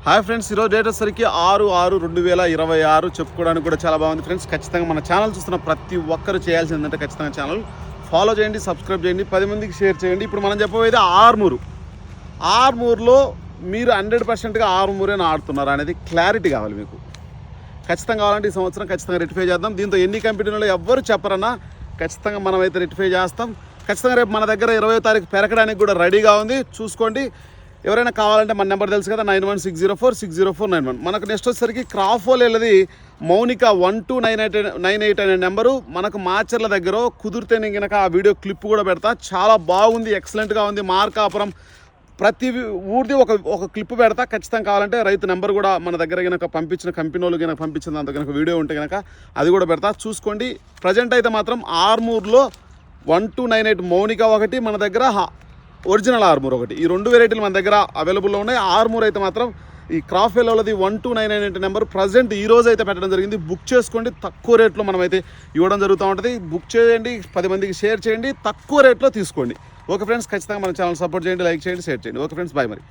Hi friends, ఈరోజు date వచ్చేసరికి 6/6/2026 చెప్పుకోవడానికి కూడా చాలా బాగుంది ఫ్రెండ్స్. ఖచ్చితంగా మన ఛానల్ చూస్తున్న ప్రతి ఒక్కరు చేయాల్సింది ఏంటంటే ఖచ్చితంగా ఛానల్ ఫాలో చేయండి, సబ్స్క్రైబ్ చేయండి, 10 మందికి షేర్ చేయండి. ఇప్పుడు మనం చెప్పబోయేది ఆర్మూర్లో మీరు 100%గా ఆర్మూరేని ఆడుతున్నారు అనేది క్లారిటీ కావాలి మీకు. ఖచ్చితంగా కావాలంటే ఈ సంవత్సరం ఖచ్చితంగా రెక్టిఫై చేద్దాం. దీంతో ఎన్ని కంపెనీలో ఎవ్వరు చెప్పరన్నా ఖచ్చితంగా మనమైతే రెక్టిఫై చేస్తాం. ఖచ్చితంగా రేపు మన దగ్గర 20వ తారీఖు పెరగడానికి కూడా రెడీగా ఉంది, చూసుకోండి. ఎవరైనా కావాలంటే మన నెంబర్ తెలుసు కదా, 9160460491. మనకు నెక్స్ట్ వచ్చేసరికి క్రాఫోలేది మౌనిక 1298 అనే నెంబరు మనకు మాచర్ల దగ్గర కుదిరితే నేను కనుక ఆ వీడియో క్లిప్ కూడా పెడతా. చాలా బాగుంది, ఎక్సలెంట్గా ఉంది. మార్కాపురం ప్రతి ఊరిది ఒక క్లిప్ పెడతా. ఖచ్చితంగా కావాలంటే రైతు నెంబర్ కూడా మన దగ్గర కనుక పంపించిన కంపెనీ వాళ్ళు కనుక పంపించిన దాంతో కనుక వీడియో ఉంటే కనుక అది కూడా పెడతా, చూసుకోండి. ప్రజెంట్ అయితే మాత్రం ఆర్మూర్లో 1298 మౌనిక ఒకటి, మన దగ్గర ఒరిజినల్ ఆర్మూర్ ఒకటి, ఈ 2 వెరైటీలు మన దగ్గర అవైలబుల్లో ఉన్నాయి. ఆర్మూర్ అయితే మాత్రం ఈ క్రాఫెలోది 1298 నెంబర్ ప్రజెంట్ ఈ రోజు అయితే పెట్టడం జరిగింది. బుక్ చేసుకోండి, తక్కువ రేట్లో మనమైతే ఇవ్వడం జరుగుతూ ఉంటుంది. బుక్ చేయండి, 10 మందికి షేర్ చేయండి, తక్కువ రేట్లో తీసుకోండి. ఓకే ఫ్రెండ్స్, ఖచ్చితంగా మన ఛానల్ సపోర్ట్ చేయండి, లైక్ చేయండి, షేర్ చేయండి. ఓకే ఫ్రెండ్స్, బాయ్ మరి.